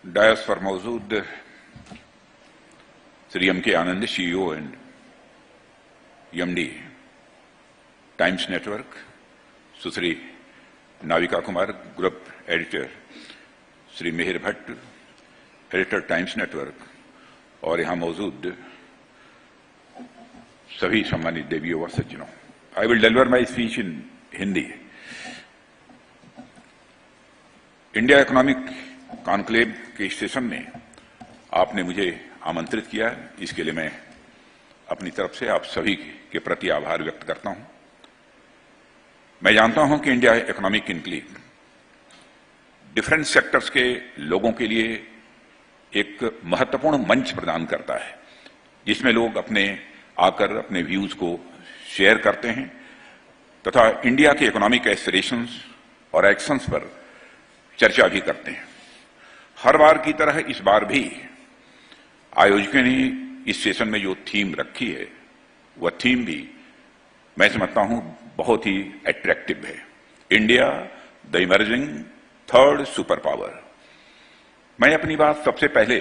DISE पर मौजूद Shri M K Anand, CEO and MD Times Network, Sushri Navika Kumar, group editor Shri Mihir Bhatt, editor Times Network, और यहां मौजूद सभी सम्मानित देवियों व सज्जनों। I will deliver my speech in Hindi. India economic conclave के सेशन में आपने मुझे आमंत्रित किया, इसके लिए मैं अपनी तरफ से आप सभी के प्रति आभार व्यक्त करता हूं। मैं जानता हूं कि India economic conclave different sectors के लोगों के लिए एक महत्वपूर्ण मंच प्रदान करता है, जिसमें लोग आकर अपने व्यूज को शेयर करते हैं तथा इंडिया के इकोनॉमिक एस्पिरेशंस और एक्शंस पर चर्चा भी करते हैं। हर बार की तरह इस बार भी आयोजकों ने इस सेशन में जो थीम रखी है, वह थीम भी मैं समझता हूं बहुत ही अट्रैक्टिव है। India the emerging third super power. मैं अपनी बात सबसे पहले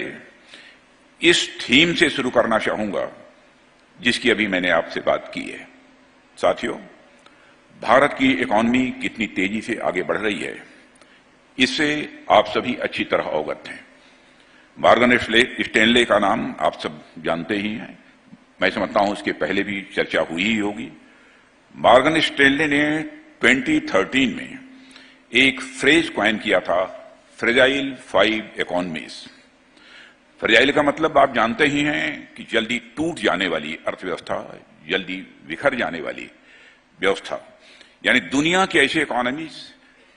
इस थीम से शुरू करना चाहूंगा जिसकी अभी मैंने आपसे बात की है। साथियों, भारत की इकॉनमी कितनी तेजी से आगे बढ़ रही है, इससे आप सभी अच्छी तरह अवगत हैं। मॉर्गन स्टैनले का नाम आप सब जानते ही हैं। मैं समझता हूं उसके पहले भी चर्चा हुई ही होगी। मॉर्गन स्टैनले ने 2013 में एक फ्रेज कॉइन किया था, फ्रेजाइल 5 इकोनॉमीज। फ्रेजाइल का मतलब आप जानते ही हैं कि जल्दी टूट जाने वाली अर्थव्यवस्था, जल्दी बिखर जाने वाली व्यवस्था, यानी दुनिया की ऐसी इकोनॉमीज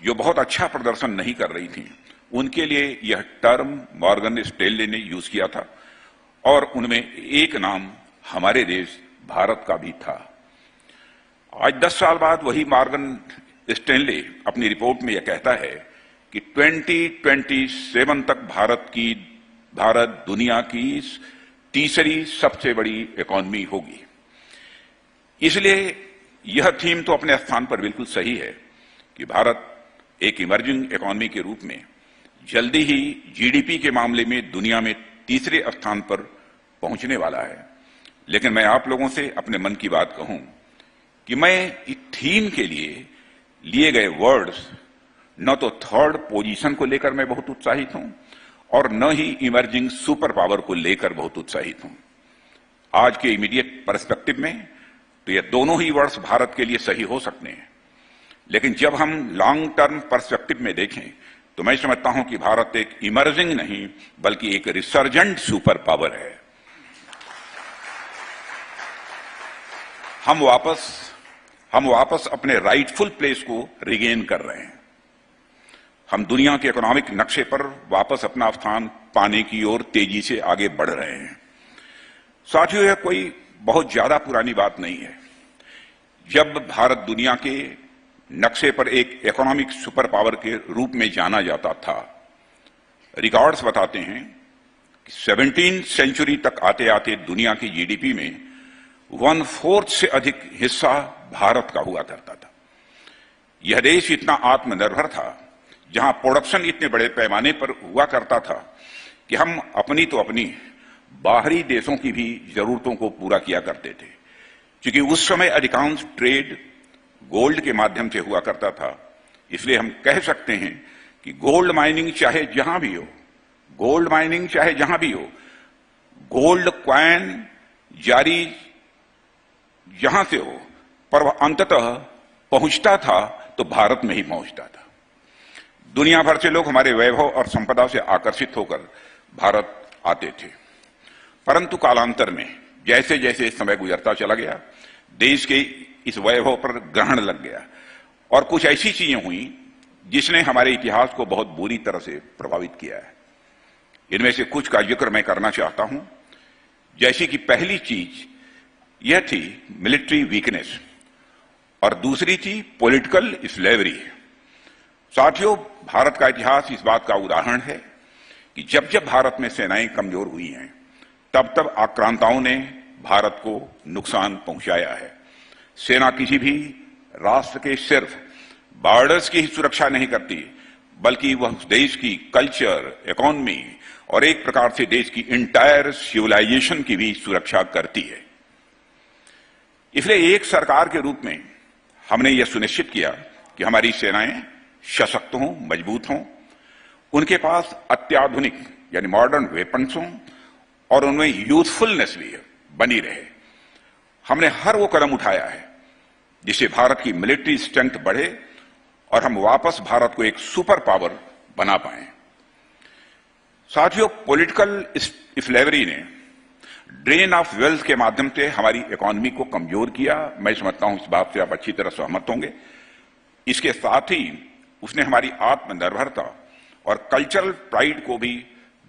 जो बहुत अच्छा प्रदर्शन नहीं कर रही थी, उनके लिए यह टर्म मॉर्गन स्टैनले ने यूज किया था, और उनमें एक नाम हमारे देश भारत का भी था। आज 10 साल बाद वही मॉर्गन स्टैनले अपनी रिपोर्ट में यह कहता है कि 2027 तक भारत दुनिया की तीसरी सबसे बड़ी इकोनॉमी होगी। इसलिए यह थीम तो अपने स्थान पर बिल्कुल सही है कि भारत एक इमर्जिंग इकोनॉमी के रूप में जल्दी ही जीडीपी के मामले में दुनिया में तीसरे स्थान पर पहुंचने वाला है। लेकिन मैं आप लोगों से अपने मन की बात कहूं कि मैं इस थीम के लिए गए वर्ड्स, न तो थर्ड पोजीशन को लेकर मैं बहुत उत्साहित हूं और न ही इमर्जिंग सुपर पावर को लेकर बहुत उत्साहित हूं। आज के इमीडिएट पर्सपेक्टिव में तो ये दोनों ही वर्ड्स भारत के लिए सही हो सकते हैं, लेकिन जब हम लॉन्ग टर्म पर्सपेक्टिव में देखें तो मैं समझता हूं कि भारत एक इमर्जिंग नहीं बल्कि एक रिसर्जेंट सुपर पावर है। हम वापस अपने राइटफुल प्लेस को रिगेन कर रहे हैं। हम दुनिया के इकोनॉमिक नक्शे पर वापस अपना स्थान पाने की ओर तेजी से आगे बढ़ रहे हैं। साथियों, यह कोई बहुत ज्यादा पुरानी बात नहीं है। जब भारत दुनिया के नक्शे पर एक इकोनॉमिक सुपर पावर के रूप में जाना जाता था, रिकॉर्ड्स बताते हैं कि 17वीं सेंचुरी तक आते आते दुनिया की जीडीपी में 1/4 से अधिक हिस्सा भारत का हुआ करता था। यह देश इतना आत्मनिर्भर था, जहां प्रोडक्शन इतने बड़े पैमाने पर हुआ करता था कि हम अपनी बाहरी देशों की भी जरूरतों को पूरा किया करते थे। क्योंकि उस समय अधिकांश ट्रेड गोल्ड के माध्यम से हुआ करता था, इसलिए हम कह सकते हैं कि गोल्ड माइनिंग चाहे जहां भी हो, गोल्ड कॉइन जारी जहां से हो, पर वह अंततः पहुंचता था तो भारत में ही पहुंचता था। दुनिया भर से लोग हमारे वैभव और संपदा से आकर्षित होकर भारत आते थे, परंतु कालांतर में जैसे जैसे समय गुजरता चला गया, देश के इस वैभव पर ग्रहण लग गया और कुछ ऐसी चीजें हुई जिसने हमारे इतिहास को बहुत बुरी तरह से प्रभावित किया है। इनमें से कुछ का जिक्र मैं करना चाहता हूं। जैसे कि पहली चीज यह थी मिलिट्री वीकनेस और दूसरी थी पॉलिटिकल स्लेवरी। साथियों, भारत का इतिहास इस बात का उदाहरण है कि जब जब भारत में सेनाएं कमजोर हुई हैं, तब तब आक्रांताओं ने भारत को नुकसान पहुंचाया है। सेना किसी भी राष्ट्र के सिर्फ बॉर्डर्स की ही सुरक्षा नहीं करती, बल्कि वह देश की कल्चर, इकोनॉमी और एक प्रकार से देश की इंटायर सिविलाइजेशन की भी सुरक्षा करती है। इसलिए एक सरकार के रूप में हमने यह सुनिश्चित किया कि हमारी सेनाएं सशक्त हों, मजबूत हों, उनके पास अत्याधुनिक यानी मॉडर्न वेपन्स हों और उनमें यूथफुलनेस भी बनी रहे। हमने हर वो कदम उठाया है जिससे भारत की मिलिट्री स्ट्रेंथ बढ़े और हम वापस भारत को एक सुपर पावर बना पाएं। साथियों, पॉलिटिकल स्लेवरी ने ड्रेन ऑफ वेल्थ के माध्यम से हमारी इकोनॉमी को कमजोर किया। मैं समझता हूं इस बात से आप अच्छी तरह सहमत होंगे। इसके साथ ही उसने हमारी आत्मनिर्भरता और कल्चरल प्राइड को भी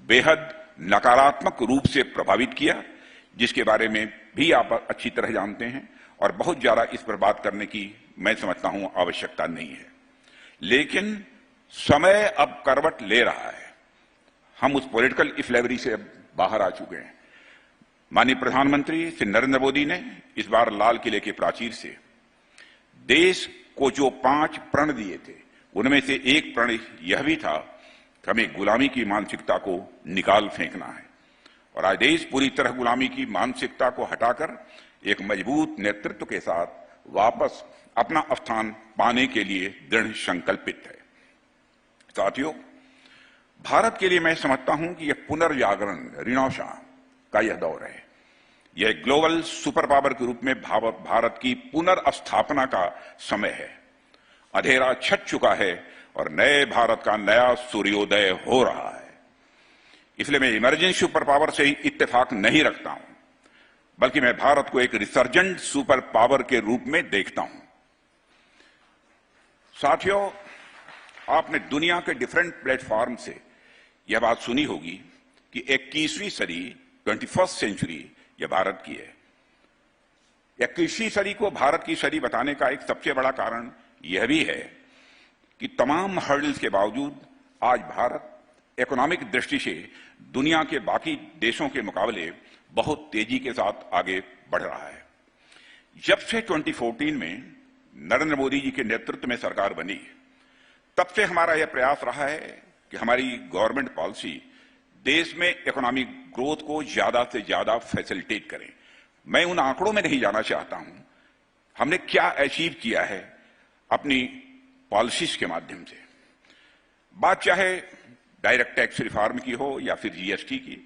बेहद नकारात्मक रूप से प्रभावित किया, जिसके बारे में भी आप अच्छी तरह जानते हैं और बहुत ज्यादा इस पर बात करने की मैं समझता हूं आवश्यकता नहीं है। लेकिन समय अब करवट ले रहा है। हम उस पॉलिटिकल स्लेवरी से अब बाहर आ चुके हैं। माननीय प्रधानमंत्री श्री नरेंद्र मोदी ने इस बार लाल किले के प्राचीर से देश को जो 5 प्रण दिए थे, उनमें से एक प्रण यह भी था कि हमें गुलामी की मानसिकता को निकाल फेंकना है। और आज देश पूरी तरह गुलामी की मानसिकता को हटाकर एक मजबूत नेतृत्व के साथ वापस अपना स्थान पाने के लिए दृढ़ संकल्पित है। साथियों, भारत के लिए मैं समझता हूं कि यह पुनर्जागरण रिनोवेशन का यह दौर है। यह ग्लोबल सुपर पावर के रूप में भारत की पुनर्स्थापना का समय है। अंधेरा छट चुका है और नए भारत का नया सूर्योदय हो रहा है। इसलिए मैं इमरजिंग सुपर पावर से ही इत्तेफाक नहीं रखता हूं, बल्कि मैं भारत को एक रिसर्जेंट सुपर पावर के रूप में देखता हूं। साथियों, आपने दुनिया के डिफरेंट प्लेटफॉर्म से यह बात सुनी होगी कि 21वीं सदी 21st सेंचुरी यह भारत की है। 21वीं सदी को भारत की सदी बताने का एक सबसे बड़ा कारण यह भी है कि तमाम हर्डल्स के बावजूद आज भारत इकोनॉमिक दृष्टि से दुनिया के बाकी देशों के मुकाबले बहुत तेजी के साथ आगे बढ़ रहा है। जब से 2014 में नरेंद्र मोदी जी के नेतृत्व में सरकार बनी, तब से हमारा यह प्रयास रहा है कि हमारी गवर्नमेंट पॉलिसी देश में इकोनॉमिक ग्रोथ को ज्यादा से ज्यादा फैसिलिटेट करें। मैं उन आंकड़ों में नहीं जाना चाहता हूं, हमने क्या अचीव किया है अपनी पॉलिसीज के माध्यम से। बात चाहे डायरेक्ट टैक्स रिफॉर्म की हो या फिर जीएसटी की,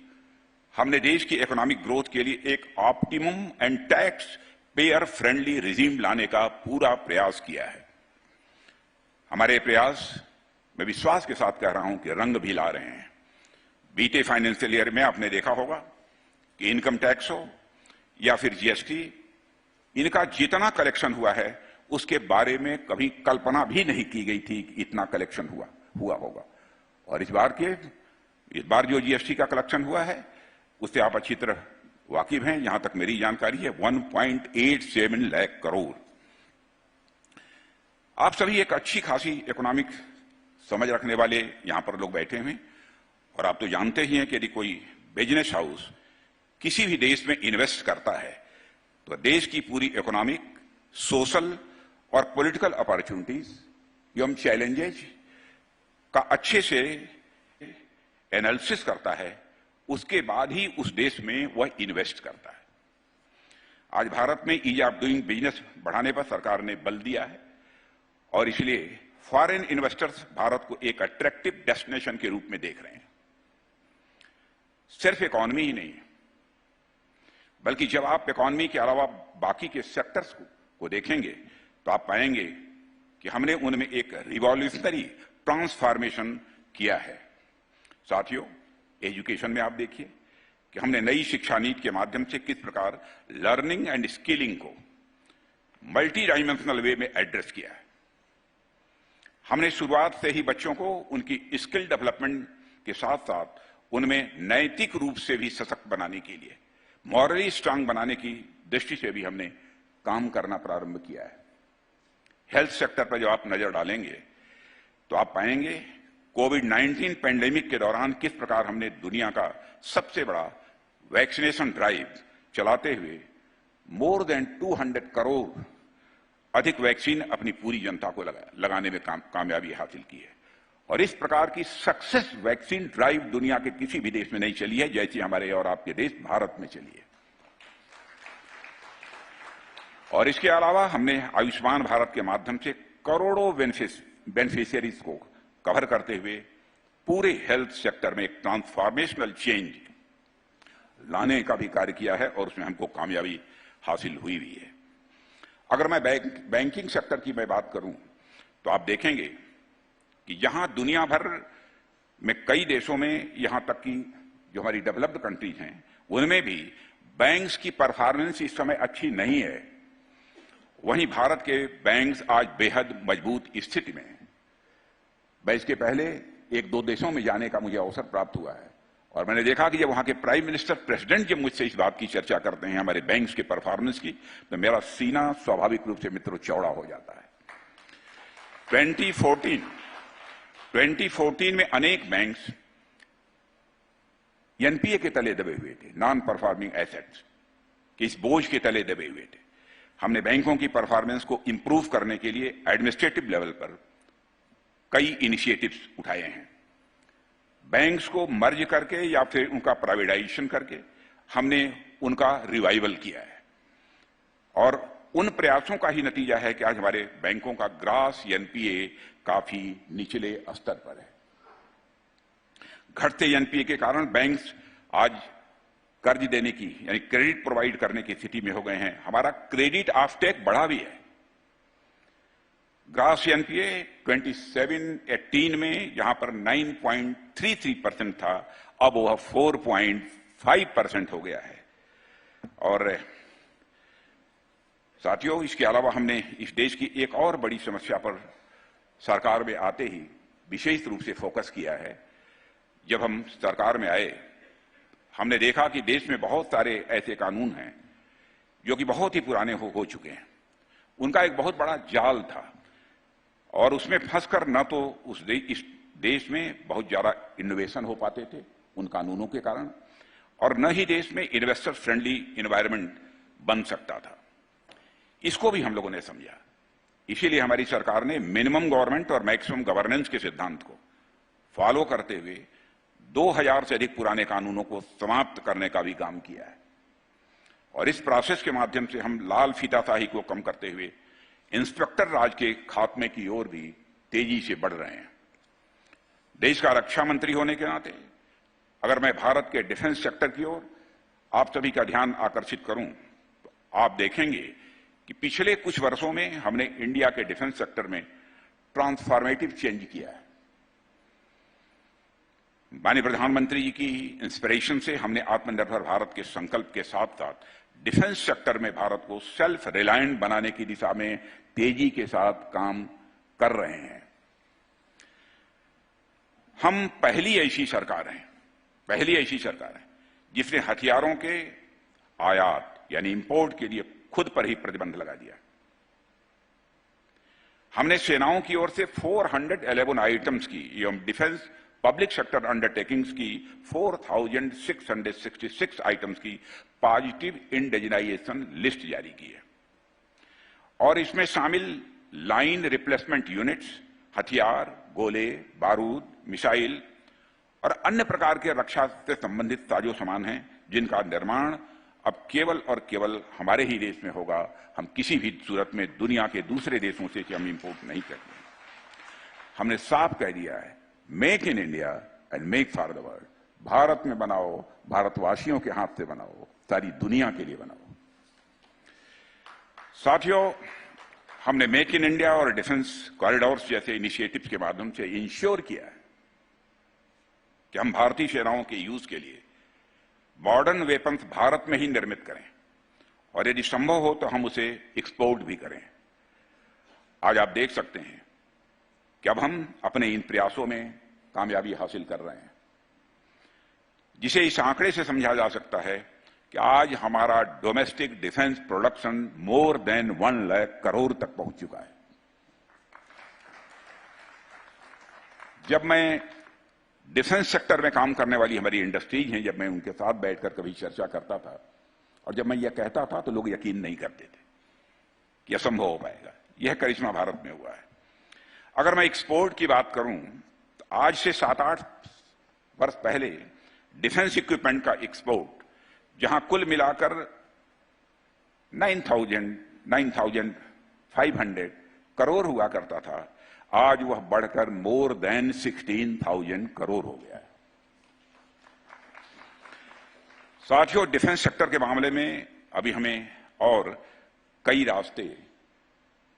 हमने देश की इकोनॉमिक ग्रोथ के लिए एक optimum and tax payer friendly regime लाने का पूरा प्रयास किया है। हमारे प्रयास, मैं विश्वास के साथ कह रहा हूं कि रंग भी ला रहे हैं। बीते फाइनेंशियल ईयर में आपने देखा होगा कि इनकम टैक्स हो या फिर जीएसटी, इनका जितना कलेक्शन हुआ है उसके बारे में कभी कल्पना भी नहीं की गई थी कि इतना कलेक्शन हुआ होगा। और इस बार जो जीएसटी का कलेक्शन हुआ है उससे आप अच्छी तरह वाकिफ हैं। यहां तक मेरी जानकारी है 1.87 लाख करोड़। आप सभी एक अच्छी खासी इकोनॉमिक समझ रखने वाले यहां पर लोग बैठे हैं और आप तो जानते ही हैं कि यदि कोई बिजनेस हाउस किसी भी देश में इन्वेस्ट करता है तो देश की पूरी इकोनॉमिक, सोशल और पॉलिटिकल अपॉर्चुनिटीज एवं चैलेंजेज का अच्छे से एनालिसिस करता है, उसके बाद ही उस देश में वह इन्वेस्ट करता है। आज भारत में ईज ऑफ डूइंग बिजनेस बढ़ाने पर सरकार ने बल दिया है और इसलिए फॉरेन इन्वेस्टर्स भारत को एक अट्रैक्टिव डेस्टिनेशन के रूप में देख रहे हैं। सिर्फ इकोनॉमी ही नहीं है, बल्कि जब आप इकोनॉमी के अलावा बाकी के सेक्टर्स को देखेंगे तो आप पाएंगे कि हमने उनमें एक रिवॉल्यूशनरी ट्रांसफॉर्मेशन किया है। साथियों, एजुकेशन में आप देखिए कि हमने नई शिक्षा नीति के माध्यम से किस प्रकार लर्निंग एंड स्किलिंग को मल्टी डायमेंशनल वे में एड्रेस किया है। हमने शुरुआत से ही बच्चों को उनकी स्किल डेवलपमेंट के साथ साथ उनमें नैतिक रूप से भी सशक्त बनाने के लिए, मॉरली स्ट्रांग बनाने की दृष्टि से भी हमने काम करना प्रारंभ किया है। हेल्थ सेक्टर पर जब आप नजर डालेंगे तो आप पाएंगे कोविड-19 पेंडेमिक के दौरान किस प्रकार हमने दुनिया का सबसे बड़ा वैक्सीनेशन ड्राइव चलाते हुए मोर देन 200 करोड़ अधिक वैक्सीन अपनी पूरी जनता को लगाने में कामयाबी हासिल की है। और इस प्रकार की सक्सेस वैक्सीन ड्राइव दुनिया के किसी भी देश में नहीं चली है जैसी हमारे और आपके देश भारत में चली है। और इसके अलावा हमने आयुष्मान भारत के माध्यम से करोड़ों बेनिफिशियरीज को कवर करते हुए पूरे हेल्थ सेक्टर में एक ट्रांसफॉर्मेशनल चेंज लाने का भी कार्य किया है और उसमें हमको कामयाबी हासिल हुई भी है। अगर मैं बैंकिंग सेक्टर की मैं बात करूं तो आप देखेंगे कि जहां दुनिया भर में कई देशों में, यहां तक कि जो हमारी डेवलप्ड कंट्रीज हैं उनमें भी बैंक्स की परफॉर्मेंस इस समय अच्छी नहीं है, वहीं भारत के बैंक्स आज बेहद मजबूत स्थिति में हैं। मैं इसके पहले एक दो देशों में जाने का मुझे अवसर प्राप्त हुआ है और मैंने देखा कि जब वहां के प्राइम मिनिस्टर, प्रेसिडेंट जब मुझसे इस बात की चर्चा करते हैं हमारे बैंक्स के परफॉर्मेंस की, तो मेरा सीना स्वाभाविक रूप से मित्रों चौड़ा हो जाता है। 2014 में अनेक बैंक्स एनपीए के तले दबे हुए थे, नॉन परफॉर्मिंग एसेट्स के इस बोझ के तले दबे हुए थे। हमने बैंकों की परफॉर्मेंस को इंप्रूव करने के लिए एडमिनिस्ट्रेटिव लेवल पर कई इनिशिएटिव्स उठाए हैं। बैंक्स को मर्ज करके या फिर उनका प्राइवेटाइजेशन करके हमने उनका रिवाइवल किया है और उन प्रयासों का ही नतीजा है कि आज हमारे बैंकों का ग्रास एनपीए काफी निचले स्तर पर है। घटते एनपीए के कारण बैंक्स आज कर्ज देने की यानी क्रेडिट प्रोवाइड करने की स्थिति में हो गए हैं। हमारा क्रेडिट ऑफटेक बढ़ा भी है। ग्रास एनपीए 2017-18 में जहां पर 9.33% था, अब वह 4.5% हो गया है। और साथियों, इसके अलावा हमने इस देश की एक और बड़ी समस्या पर सरकार में आते ही विशेष रूप से फोकस किया है। जब हम सरकार में आए, हमने देखा कि देश में बहुत सारे ऐसे कानून हैं जो कि बहुत ही पुराने हो चुके हैं। उनका एक बहुत बड़ा जाल था और उसमें फंसकर न तो इस देश में बहुत ज्यादा इनोवेशन हो पाते थे उन कानूनों के कारण, और न ही देश में इन्वेस्टर फ्रेंडली एनवायरनमेंट बन सकता था। इसको भी हम लोगों ने समझा। इसीलिए हमारी सरकार ने मिनिमम गवर्नमेंट और मैक्सिमम गवर्नेंस के सिद्धांत को फॉलो करते हुए 2000 से अधिक पुराने कानूनों को समाप्त करने का भी काम किया है। और इस प्रोसेस के माध्यम से हम लाल फीताशाही को कम करते हुए इंस्पेक्टर राज के खात्मे की ओर भी तेजी से बढ़ रहे हैं। देश का रक्षा मंत्री होने के नाते अगर मैं भारत के डिफेंस सेक्टर की ओर आप सभी का ध्यान आकर्षित करूं तो आप देखेंगे कि पिछले कुछ वर्षों में हमने इंडिया के डिफेंस सेक्टर में ट्रांसफॉर्मेटिव चेंज किया है। माननीय प्रधानमंत्री जी की इंस्पिरेशन से हमने आत्मनिर्भर भारत के संकल्प के साथ साथ डिफेंस सेक्टर में भारत को सेल्फ रिलायंट बनाने की दिशा में तेजी के साथ काम कर रहे हैं। हम पहली ऐसी सरकार है जिसने हथियारों के आयात यानी इंपोर्ट के लिए खुद पर ही प्रतिबंध लगा दिया। हमने सेनाओं की ओर से 411 आइटम्स की एवं डिफेंस पब्लिक सेक्टर अंडरटेकिंग्स की 4666 आइटम्स की पॉजिटिव इंडिजिनाइजेशन लिस्ट जारी की है और इसमें शामिल लाइन रिप्लेसमेंट यूनिट्स, हथियार, गोले, बारूद, मिसाइल और अन्य प्रकार के रक्षा से संबंधित साजो सामान हैं जिनका निर्माण अब केवल और केवल हमारे ही देश में होगा। हम किसी भी सूरत में दुनिया के दूसरे देशों से हम इंपोर्ट नहीं करते। हमने साफ कह दिया है, make in India and make for the world. Bharat में बनाओ, भारतवासियों के हाथ से बनाओ, सारी दुनिया के लिए बनाओ। साथियों, हमने मेक इन इंडिया और डिफेंस कॉरिडोर्स जैसे इनिशिएटिव्स के माध्यम से इंश्योर किया है कि हम भारतीय सेनाओं के यूज के लिए मॉडर्न वेपन्स भारत में ही निर्मित करें और यदि संभव हो तो हम उसे एक्सपोर्ट भी करें। आज आप देख सकते हैं कि अब हम अपने इन प्रयासों में कामयाबी हासिल कर रहे हैं, जिसे इस आंकड़े से समझा जा सकता है कि आज हमारा domestic defence production more than 1 lakh crore तक पहुंच चुका है। जब मैं डिफेंस सेक्टर में काम करने वाली हमारी इंडस्ट्रीज हैं, जब मैं उनके साथ बैठकर कभी चर्चा करता था और जब मैं यह कहता था तो लोग यकीन नहीं करते थे कि असंभव हो पाएगा। यह करिश्मा भारत में हुआ है। अगर मैं एक्सपोर्ट की बात करूं तो तो आज से 7-8 वर्ष पहले डिफेंस इक्विपमेंट का एक्सपोर्ट, जहां कुल मिलाकर 9,500 करोड़ हुआ करता था, आज वह बढ़कर मोर देन 16,000 करोड़ हो गया है। साथियों, डिफेंस सेक्टर के मामले में अभी हमें और कई रास्ते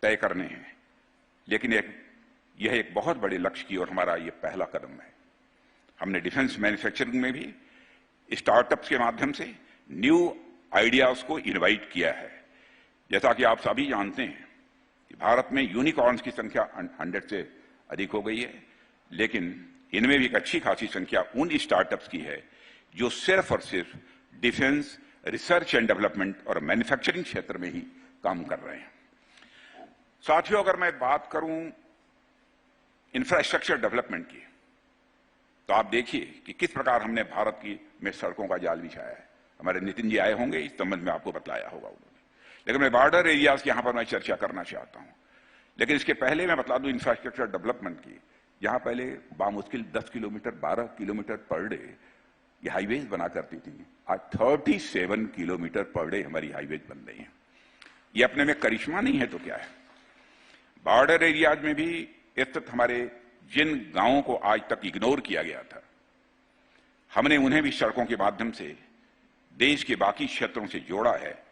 तय करने हैं, लेकिन यह एक बहुत बड़े लक्ष्य की ओर हमारा यह पहला कदम है। हमने डिफेंस मैन्युफैक्चरिंग में भी स्टार्टअप्स के माध्यम से न्यू आइडियाज को इनवाइट किया है। जैसा कि आप सभी जानते हैं कि भारत में यूनिकॉर्न्स की संख्या 100 से अधिक हो गई है, लेकिन इनमें भी एक अच्छी खासी संख्या उन स्टार्टअप्स की है जो सिर्फ और सिर्फ डिफेंस रिसर्च एंड डेवलपमेंट और मैन्युफैक्चरिंग क्षेत्र में ही काम कर रहे हैं। साथियों, अगर मैं बात करूं इंफ्रास्ट्रक्चर डेवलपमेंट की, तो आप देखिए कि किस प्रकार हमने भारत की में सड़कों का जाल बिछाया है। हमारे नितिन जी आए होंगे, इस संबंध में आपको बतलाया होगा उन्होंने। लेकिन मैं बॉर्डर एरियाज की यहां पर मैं चर्चा करना चाहता हूं। लेकिन इसके पहले मैं बता दूं इंफ्रास्ट्रक्चर डेवलपमेंट की, जहां पहले बामुश्किल 10 किलोमीटर 12 किलोमीटर पर डे ये हाईवेज बना करती थी, आज 37 किलोमीटर पर डे हमारी हाईवेज बन रही है। ये अपने में करिश्मा नहीं है तो क्या है। बॉर्डर एरियाज में भी स्थित हमारे जिन गांवों को आज तक इग्नोर किया गया था, हमने उन्हें भी सड़कों के माध्यम से देश के बाकी क्षेत्रों से जोड़ा है।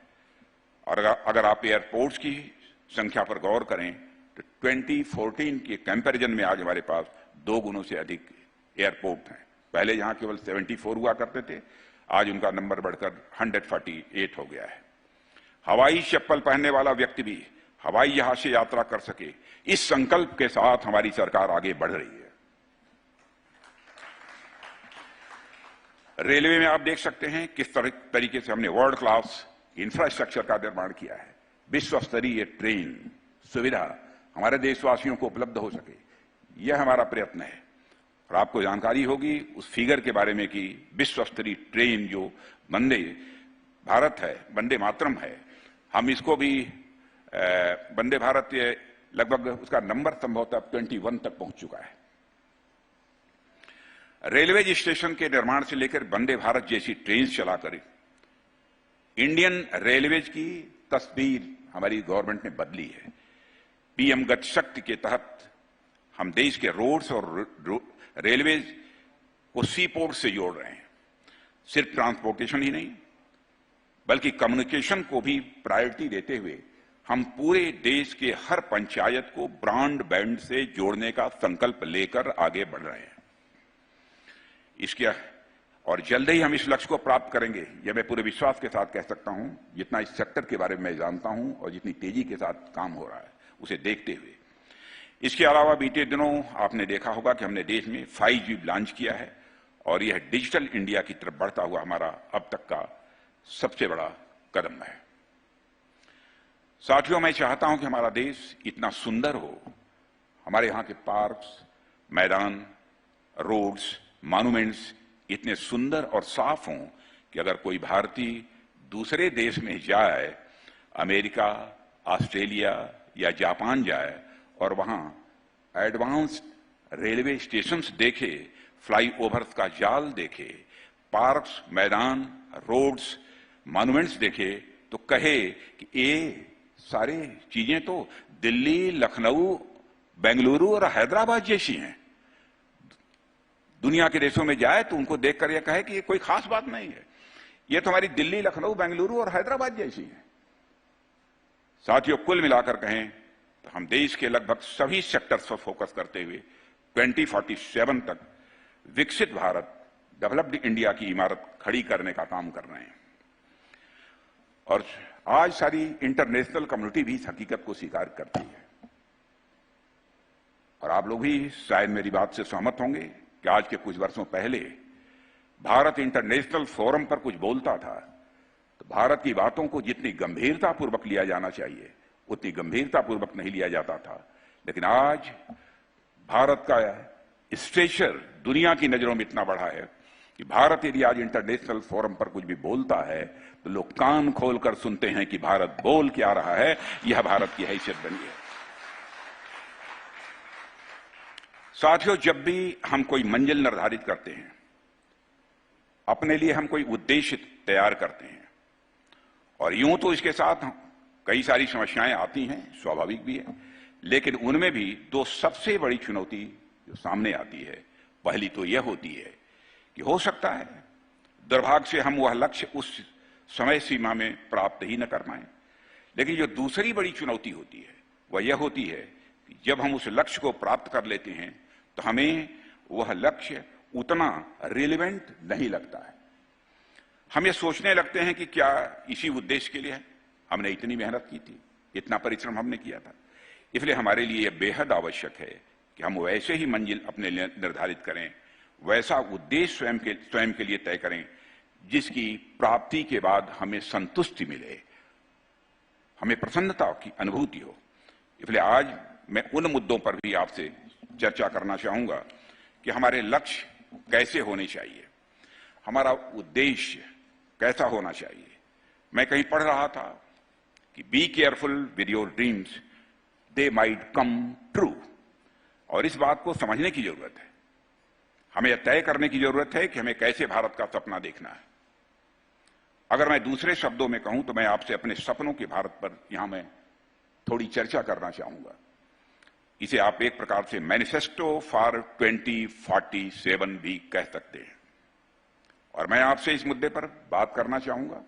और अगर आप एयरपोर्ट्स की संख्या पर गौर करें तो 2014 के कंपैरिजन में आज हमारे पास 2 गुणों से अधिक एयरपोर्ट हैं। पहले यहां केवल 74 हुआ करते थे, आज उनका नंबर बढ़कर 148 हो गया है। हवाई चप्पल पहनने वाला व्यक्ति भी हवाई जहाज से यात्रा कर सके, इस संकल्प के साथ हमारी सरकार आगे बढ़ रही है। रेलवे में आप देख सकते हैं किस तरीके से हमने वर्ल्ड क्लास इंफ्रास्ट्रक्चर का निर्माण किया है। विश्व स्तरीय ट्रेन सुविधा हमारे देशवासियों को उपलब्ध हो सके, यह हमारा प्रयत्न है। और आपको जानकारी होगी उस फिगर के बारे में कि विश्व स्तरीय ट्रेन जो वंदे भारत है, वंदे मातरम है, हम इसको भी वंदे भारत लगभग उसका नंबर संभवतः 21 तक पहुंच चुका है। रेलवे स्टेशन के निर्माण से लेकर वंदे भारत जैसी ट्रेन चलाकर इंडियन रेलवेज की तस्वीर हमारी गवर्नमेंट ने बदली है। पीएम गति शक्ति के तहत हम देश के रोड्स और रेलवेज को सी पोर्ट से जोड़ रहे हैं। सिर्फ ट्रांसपोर्टेशन ही नहीं बल्कि कम्युनिकेशन को भी प्रायोरिटी देते हुए हम पूरे देश के हर पंचायत को ब्रॉडबैंड से जोड़ने का संकल्प लेकर आगे बढ़ रहे हैं। इसके और जल्द ही हम इस लक्ष्य को प्राप्त करेंगे, यह मैं पूरे विश्वास के साथ कह सकता हूं, जितना इस सेक्टर के बारे में मैं जानता हूं और जितनी तेजी के साथ काम हो रहा है उसे देखते हुए। इसके अलावा बीते दिनों आपने देखा होगा कि हमने देश में 5G लॉन्च किया है और यह डिजिटल इंडिया की तरफ बढ़ता हुआ हमारा अब तक का सबसे बड़ा कदम है। साथियों, मैं चाहता हूं कि हमारा देश इतना सुंदर हो, हमारे यहां के पार्क्स, मैदान, रोड्स, मॉन्यूमेंट्स इतने सुंदर और साफ हों कि अगर कोई भारतीय दूसरे देश में जाए, अमेरिका, ऑस्ट्रेलिया या जापान जाए और वहां एडवांस्ड रेलवे स्टेशंस देखे, फ्लाईओवर्स का जाल देखे, पार्क्स, मैदान, रोड्स, मॉन्यूमेंट्स देखे, तो कहे कि ये सारी चीजें तो दिल्ली, लखनऊ, बेंगलुरु और हैदराबाद जैसी हैं। दुनिया के देशों में जाए तो उनको देखकर यह कहे कि ये कोई खास बात नहीं है, ये तो हमारी दिल्ली, लखनऊ, बेंगलुरु और हैदराबाद जैसी है। साथियों, कुल मिलाकर कहें तो हम देश के लगभग सभी सेक्टर्स पर फोकस करते हुए 2047 तक विकसित भारत, डेवलप्ड इंडिया की इमारत खड़ी करने का काम कर रहे हैं। और आज सारी इंटरनेशनल कम्युनिटी भी इस हकीकत को स्वीकार करती है। और आप लोग भी शायद मेरी बात से सहमत होंगे कि आज के कुछ वर्षों पहले भारत इंटरनेशनल फोरम पर कुछ बोलता था तो भारत की बातों को जितनी गंभीरतापूर्वक लिया जाना चाहिए उतनी गंभीरतापूर्वक नहीं लिया जाता था। लेकिन आज भारत का स्टेचर दुनिया की नजरों में इतना बढ़ा है कि भारत यदि आज इंटरनेशनल फोरम पर कुछ भी बोलता है तो लोग कान खोलकर सुनते हैं कि भारत बोल क्या रहा है। यह भारत की हैसियत बनी है। साथियों, जब भी हम कोई मंजिल निर्धारित करते हैं, अपने लिए हम कोई उद्देश्य तैयार करते हैं, और यूं तो इसके साथ कई सारी समस्याएं आती हैं, स्वाभाविक भी है, लेकिन उनमें भी दो सबसे बड़ी चुनौती जो सामने आती है, पहली तो यह होती है कि हो सकता है दुर्भाग्य से हम वह लक्ष्य उस समय सीमा में प्राप्त ही न कर पाए। लेकिन जो दूसरी बड़ी चुनौती होती है वह यह होती है कि जब हम उस लक्ष्य को प्राप्त कर लेते हैं तो हमें वह लक्ष्य उतना रिलेवेंट नहीं लगता है। हम ये सोचने लगते हैं कि क्या इसी उद्देश्य के लिए हमने इतनी मेहनत की थी, इतना परिश्रम हमने किया था। इसलिए हमारे लिए यह बेहद आवश्यक है कि हम वैसे ही मंजिल अपने लिए निर्धारित करें, वैसा उद्देश्य स्वयं के लिए तय करें जिसकी प्राप्ति के बाद हमें संतुष्टि मिले, हमें प्रसन्नता की अनुभूति हो। इसलिए आज मैं उन मुद्दों पर भी आपसे चर्चा करना चाहूंगा कि हमारे लक्ष्य कैसे होने चाहिए, हमारा उद्देश्य कैसा होना चाहिए। मैं कहीं पढ़ रहा था कि be careful with your dreams, they might come true. और इस बात को समझने की जरूरत है, हमें यह तय करने की जरूरत है कि हमें कैसे भारत का सपना देखना है। अगर मैं दूसरे शब्दों में कहूं तो मैं आपसे अपने सपनों के भारत पर यहां मैं थोड़ी चर्चा करना चाहूंगा। इसे आप एक प्रकार से मैनिफेस्टो फॉर 2047 भी कह सकते हैं। और मैं आपसे इस मुद्दे पर बात करना चाहूंगा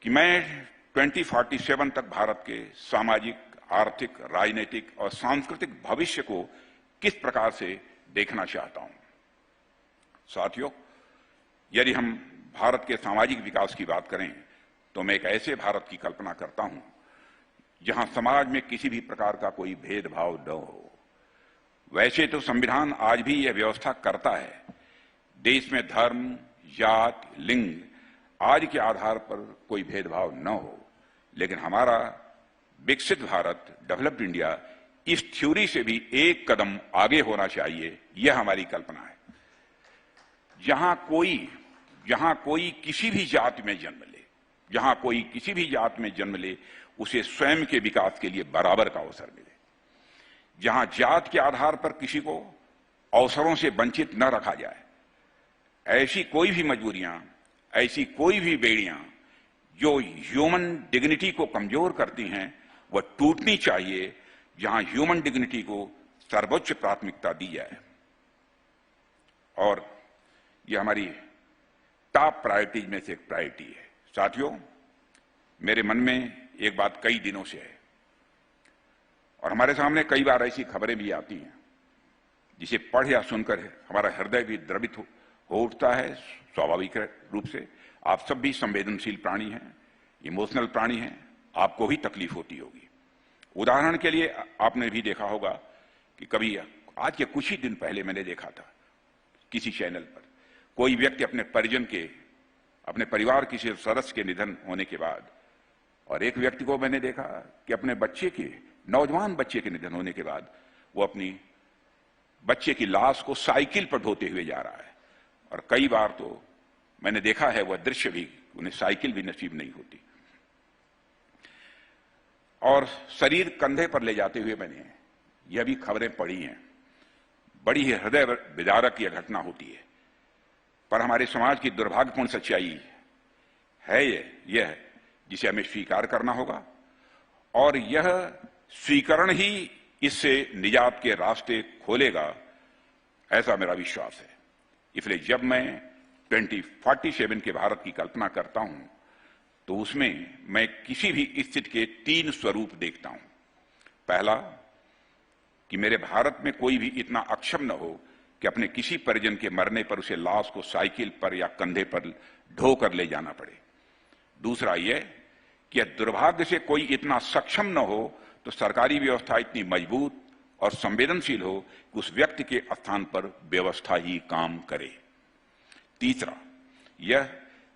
कि मैं 2047 तक भारत के सामाजिक, आर्थिक, राजनीतिक और सांस्कृतिक भविष्य को किस प्रकार से देखना चाहता हूं। साथियों, यदि हम भारत के सामाजिक विकास की बात करें तो मैं एक ऐसे भारत की कल्पना करता हूं जहां समाज में किसी भी प्रकार का कोई भेदभाव न हो। वैसे तो संविधान आज भी यह व्यवस्था करता है, देश में धर्म, जात, लिंग आदि के आधार पर कोई भेदभाव न हो, लेकिन हमारा विकसित भारत, डेवलप्ड इंडिया, इस थ्योरी से भी एक कदम आगे होना चाहिए, यह हमारी कल्पना है। जहां कोई किसी भी जाति में जन्म ले, जहां कोई किसी भी जाति में जन्म ले, उसे स्वयं के विकास के लिए बराबर का अवसर मिले। जहां जात के आधार पर किसी को अवसरों से वंचित न रखा जाए। ऐसी कोई भी मजबूरियां, ऐसी कोई भी बेड़ियां जो ह्यूमन डिग्निटी को कमजोर करती हैं, वह टूटनी चाहिए। जहां ह्यूमन डिग्निटी को सर्वोच्च प्राथमिकता दी जाए। और यह हमारी टॉप प्रायोरिटीज में से एक प्रायोरिटी है। साथियों, मेरे मन में एक बात कई दिनों से है और हमारे सामने कई बार ऐसी खबरें भी आती हैं जिसे पढ़ या सुनकर हमारा हृदय भी द्रवित हो उठता है। स्वाभाविक रूप से आप सब भी संवेदनशील प्राणी हैं, इमोशनल प्राणी हैं, आपको भी तकलीफ होती होगी। उदाहरण के लिए आपने भी देखा होगा कि कभी आज के कुछ ही दिन पहले मैंने देखा था किसी चैनल पर कोई व्यक्ति अपने परिजन के, अपने परिवार किसी सदस्य के निधन होने के बाद, और एक व्यक्ति को मैंने देखा कि अपने बच्चे के, नौजवान बच्चे के निधन होने के बाद वो अपनी बच्चे की लाश को साइकिल पर ढोते हुए जा रहा है। और कई बार तो मैंने देखा है वह दृश्य भी, उन्हें साइकिल भी नसीब नहीं होती और शरीर कंधे पर ले जाते हुए मैंने यह भी खबरें पढ़ी हैं। बड़ी ही हृदय विदारक यह घटना होती है, पर हमारे समाज की दुर्भाग्यपूर्ण सच्चाई है यह जिसे हमें स्वीकार करना होगा, और यह स्वीकरण ही इससे निजात के रास्ते खोलेगा, ऐसा मेरा विश्वास है। इसलिए जब मैं 2047 के भारत की कल्पना करता हूं तो उसमें मैं किसी भी स्थिति के 3 स्वरूप देखता हूं। पहला, कि मेरे भारत में कोई भी इतना अक्षम न हो कि अपने किसी परिजन के मरने पर उसे लाश को साइकिल पर या कंधे पर ढोकर ले जाना पड़े। दूसरा यह कि दुर्भाग्य से कोई इतना सक्षम न हो तो सरकारी व्यवस्था इतनी मजबूत और संवेदनशील हो कि उस व्यक्ति के स्थान पर व्यवस्था ही काम करे। तीसरा यह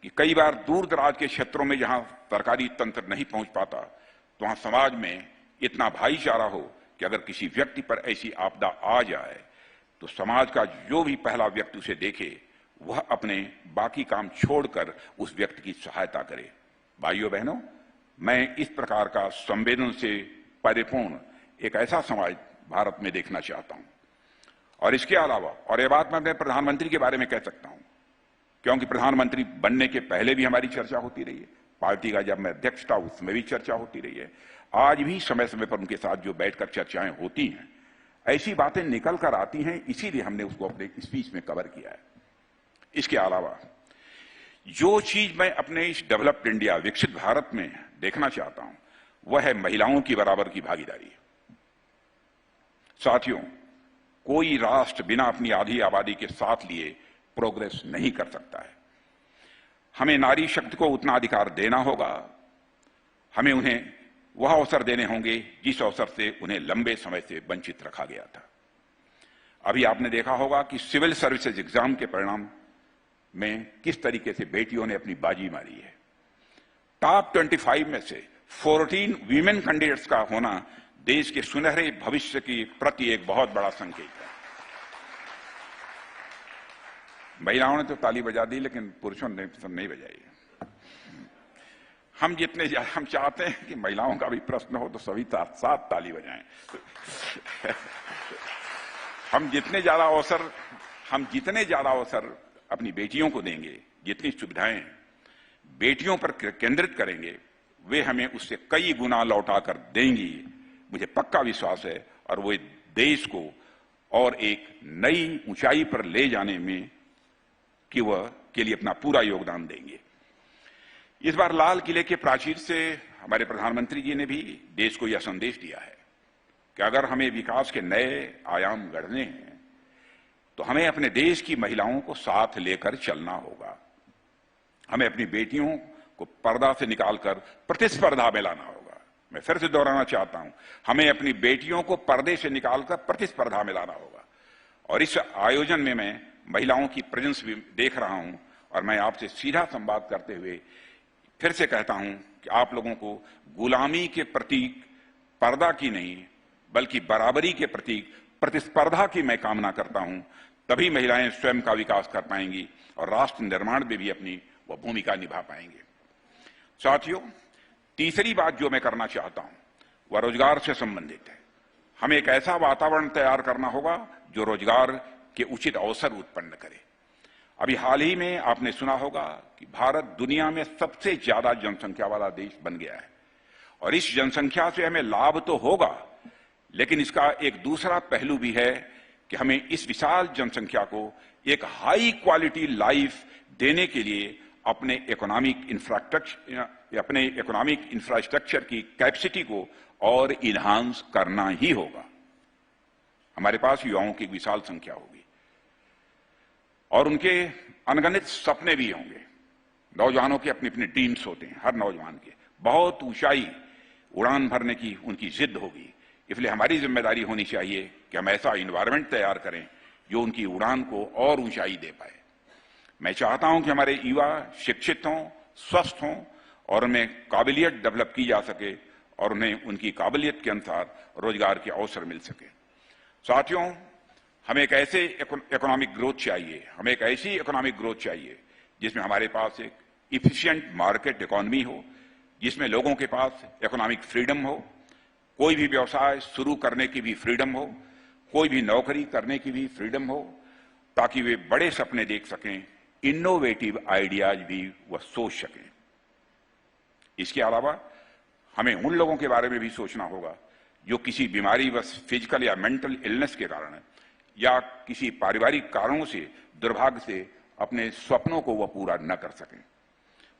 कि कई बार दूर दराज के क्षेत्रों में जहां सरकारी तंत्र नहीं पहुंच पाता तो वहां समाज में इतना भाईचारा हो कि अगर किसी व्यक्ति पर ऐसी आपदा आ जाए तो समाज का जो भी पहला व्यक्ति उसे देखे वह अपने बाकी काम छोड़कर उस व्यक्ति की सहायता करे। भाइयों बहनों, मैं इस प्रकार का संवेदन से परिपूर्ण एक ऐसा समाज भारत में देखना चाहता हूं और इसके अलावा, और यह बात मैं अपने प्रधानमंत्री के बारे में कह सकता हूं, क्योंकि प्रधानमंत्री बनने के पहले भी हमारी चर्चा होती रही है, पार्टी का जब मैं अध्यक्ष था उसमें भी चर्चा होती रही है, आज भी समय समय पर उनके साथ जो बैठकर चर्चाएं होती हैं, ऐसी बातें निकल कर आती हैं, इसीलिए हमने उसको अपने स्पीच में कवर किया है। इसके अलावा जो चीज मैं अपने इस डेवलप्ड इंडिया, विकसित भारत में देखना चाहता हूं, वह है महिलाओं की बराबर की भागीदारी। साथियों, कोई राष्ट्र बिना अपनी आधी आबादी के साथ लिए प्रोग्रेस नहीं कर सकता है। हमें नारी शक्ति को उतना अधिकार देना होगा, हमें उन्हें वह अवसर देने होंगे जिस अवसर से उन्हें लंबे समय से वंचित रखा गया था। अभी आपने देखा होगा कि सिविल सर्विसेज एग्जाम के परिणाम में किस तरीके से बेटियों ने अपनी बाजी मारी है। टॉप 25 में से 14 वीमेन कैंडिडेट्स का होना देश के सुनहरे भविष्य के प्रति एक बहुत बड़ा संकेत है। महिलाओं ने तो ताली बजा दी, लेकिन पुरुषों ने नहीं बजाई। हम चाहते हैं कि महिलाओं का भी प्रश्न हो तो सभी साथ ताली बजाएं। हम जितने ज्यादा अवसर अपनी बेटियों को देंगे, जितनी सुविधाएं बेटियों पर केंद्रित करेंगे, वे हमें उससे कई गुना लौटा कर देंगी, मुझे पक्का विश्वास है। और वो देश को और एक नई ऊंचाई पर ले जाने में के लिए अपना पूरा योगदान देंगे। इस बार लाल किले के प्राचीर से हमारे प्रधानमंत्री जी ने भी देश को यह संदेश दिया है कि अगर हमें विकास के नए आयाम गढ़ने हैं तो हमें अपने देश की महिलाओं को साथ लेकर चलना होगा। हमें अपनी बेटियों को पर्दा से निकालकर प्रतिस्पर्धा में लाना होगा। मैं फिर से दोहराना चाहता हूं, हमें अपनी बेटियों को पर्दे से निकालकर प्रतिस्पर्धा में लाना होगा। और इस आयोजन में मैं महिलाओं की प्रेजेंस भी देख रहा हूं, और मैं आपसे सीधा संवाद करते हुए फिर से कहता हूं कि आप लोगों को गुलामी के प्रतीक पर्दा की नहीं, बल्कि बराबरी के प्रतीक प्रतिस्पर्धा की मैं कामना करता हूं। तभी महिलाएं स्वयं का विकास कर पाएंगी और राष्ट्र निर्माण में भी अपनी वह भूमिका निभा पाएंगे। साथियों, तीसरी बात जो मैं करना चाहता हूं वह रोजगार से संबंधित है। हमें एक ऐसा वातावरण तैयार करना होगा जो रोजगार के उचित अवसर उत्पन्न करे। अभी हाल ही में आपने सुना होगा कि भारत दुनिया में सबसे ज्यादा जनसंख्या वाला देश बन गया है, और इस जनसंख्या से हमें लाभ तो होगा, लेकिन इसका एक दूसरा पहलू भी है कि हमें इस विशाल जनसंख्या को एक हाई क्वालिटी लाइफ देने के लिए अपने इकोनॉमिक इंफ्रास्ट्रक्चर की कैपेसिटी को और इन्हांस करना ही होगा। हमारे पास युवाओं की विशाल संख्या होगी और उनके अनगिनत सपने भी होंगे। नौजवानों के अपनी अपनी ड्रीम्स होते हैं, हर नौजवान के बहुत ऊंचाई उड़ान भरने की उनकी जिद होगी। इसलिए हमारी जिम्मेदारी होनी चाहिए कि हम ऐसा इन्वायरमेंट तैयार करें जो उनकी उड़ान को और ऊंचाई दे पाए। मैं चाहता हूं कि हमारे युवा शिक्षित हों, स्वस्थ हों और उनमें काबिलियत डेवलप की जा सके और उन्हें उनकी काबिलियत के अनुसार रोजगार के अवसर मिल सके। साथियों, हमें एक ऐसे इकोनॉमिक ग्रोथ चाहिए, हमें एक ऐसी इकोनॉमिक ग्रोथ चाहिए जिसमें हमारे पास एक इफिशिएंट मार्केट इकोनॉमी हो, जिसमें लोगों के पास इकोनॉमिक फ्रीडम हो, कोई भी व्यवसाय शुरू करने की भी फ्रीडम हो, कोई भी नौकरी करने की भी फ्रीडम हो, ताकि वे बड़े सपने देख सकें, इनोवेटिव आइडियाज भी वह सोच सकें। इसके अलावा हमें उन लोगों के बारे में भी सोचना होगा जो किसी बीमारी व फिजिकल या मेंटल इलनेस के कारण या किसी पारिवारिक कारणों से दुर्भाग्य से अपने स्वप्नों को वह पूरा न कर सकें।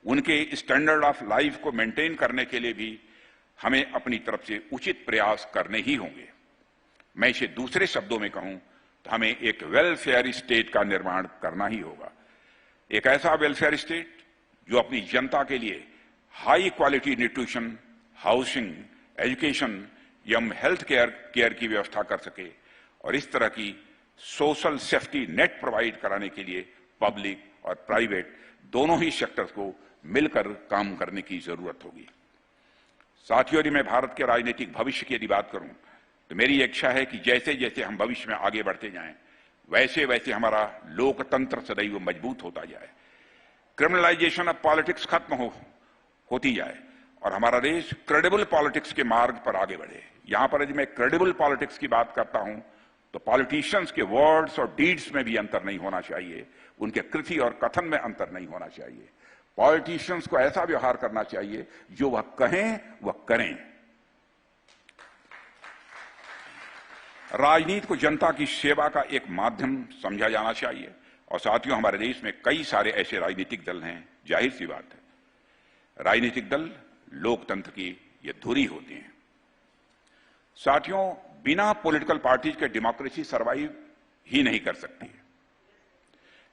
उनके स्टैंडर्ड ऑफ लाइफ को मेंटेन करने के लिए भी हमें अपनी तरफ से उचित प्रयास करने ही होंगे। मैं इसे दूसरे शब्दों में कहूं तो हमें एक वेलफेयर स्टेट का निर्माण करना ही होगा। एक ऐसा वेलफेयर स्टेट जो अपनी जनता के लिए high quality nutrition, housing, education एवं हेल्थ केयर की व्यवस्था कर सके और इस तरह की सोशल सेफ्टी नेट प्रोवाइड कराने के लिए पब्लिक और प्राइवेट दोनों ही सेक्टर्स को मिलकर काम करने की जरूरत होगी। साथियों, यदि मैं भारत के राजनीतिक भविष्य की यदि बात करूं तो मेरी इच्छा है कि जैसे जैसे हम भविष्य में आगे बढ़ते जाएं, वैसे वैसे हमारा लोकतंत्र सदैव मजबूत होता जाए, क्रिमिनलाइजेशन ऑफ पॉलिटिक्स खत्म होती जाए और हमारा देश क्रेडिबल पॉलिटिक्स के मार्ग पर आगे बढ़े। यहां पर यदि मैं क्रेडिबल पॉलिटिक्स की बात करता हूं तो पॉलिटिशियंस के वर्ड्स और डीड्स में भी अंतर नहीं होना चाहिए, उनके कृति और कथन में अंतर नहीं होना चाहिए। पॉलिटिशियंस को ऐसा व्यवहार करना चाहिए जो वह कहें वह करें। राजनीति को जनता की सेवा का एक माध्यम समझा जाना चाहिए। और साथियों, हमारे देश में कई सारे ऐसे राजनीतिक दल हैं, जाहिर सी बात है राजनीतिक दल लोकतंत्र की ये धुरी होती हैं। साथियों, बिना पॉलिटिकल पार्टीज के डेमोक्रेसी सर्वाइव ही नहीं कर सकती है।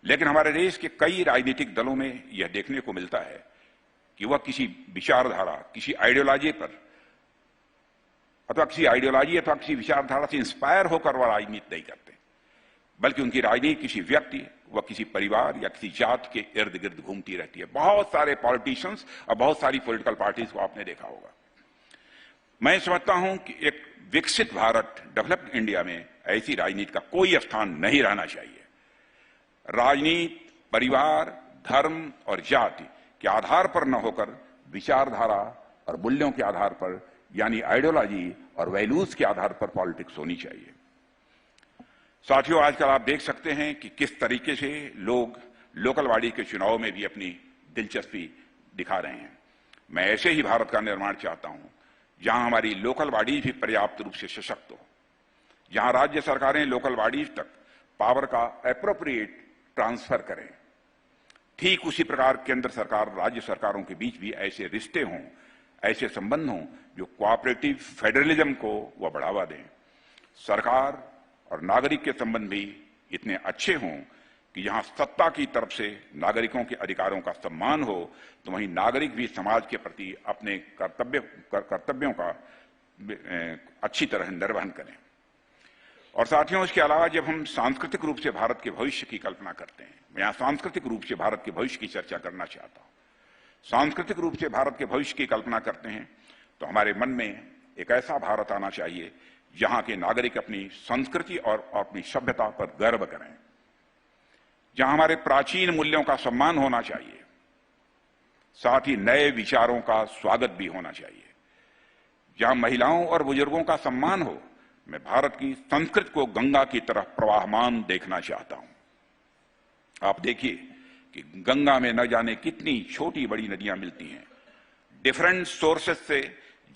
लेकिन हमारे देश के कई राजनीतिक दलों में यह देखने को मिलता है कि वह किसी विचारधारा, किसी आइडियोलॉजी पर अथवा किसी विचारधारा से इंस्पायर होकर वह राजनीति नहीं करते, बल्कि उनकी राजनीति किसी व्यक्ति व किसी परिवार या किसी जात के इर्द गिर्द घूमती रहती है। बहुत सारे पॉलिटिशियंस और बहुत सारी पॉलिटिकल पार्टीज को आपने देखा होगा। मैं समझता हूं कि एक विकसित भारत, डेवलप्ड इंडिया में ऐसी राजनीति का कोई स्थान नहीं रहना चाहिए। राजनीति परिवार, धर्म और जाति के आधार पर न होकर विचारधारा और मूल्यों के आधार पर, यानी आइडियोलॉजी और वैल्यूज के आधार पर पॉलिटिक्स होनी चाहिए। साथियों, आजकल आप देख सकते हैं कि किस तरीके से लोग लोकल बॉडी के चुनाव में भी अपनी दिलचस्पी दिखा रहे हैं। मैं ऐसे ही भारत का निर्माण चाहता हूं जहां हमारी लोकल बॉडीज भी पर्याप्त रूप से सशक्त हो, जहां राज्य सरकारें लोकल बॉडीज तक पावर का एप्रोप्रिएट ट्रांसफर करें। ठीक उसी प्रकार केंद्र सरकार राज्य सरकारों के बीच भी ऐसे रिश्ते हों, ऐसे संबंध हों जो कोऑपरेटिव फेडरलिज्म को वह बढ़ावा दें। सरकार और नागरिक के संबंध भी इतने अच्छे हों कि जहां सत्ता की तरफ से नागरिकों के अधिकारों का सम्मान हो, तो वहीं नागरिक भी समाज के प्रति अपने कर्तव्यों का अच्छी तरह निर्वहन करें। और साथियों, इसके अलावा जब हम सांस्कृतिक रूप से भारत के भविष्य की कल्पना करते हैं, मैं यहां सांस्कृतिक रूप से भारत के भविष्य की चर्चा करना चाहता हूं। सांस्कृतिक रूप से भारत के भविष्य की कल्पना करते हैं तो हमारे मन में एक ऐसा भारत आना चाहिए जहां के नागरिक अपनी संस्कृति और अपनी सभ्यता पर गर्व करें, जहां हमारे प्राचीन मूल्यों का सम्मान होना चाहिए, साथ ही नए विचारों का स्वागत भी होना चाहिए, जहां महिलाओं और बुजुर्गों का सम्मान हो। मैं भारत की संस्कृति को गंगा की तरह प्रवाहमान देखना चाहता हूं। आप देखिए कि गंगा में न जाने कितनी छोटी बड़ी नदियां मिलती हैं, डिफरेंट सोर्सेस से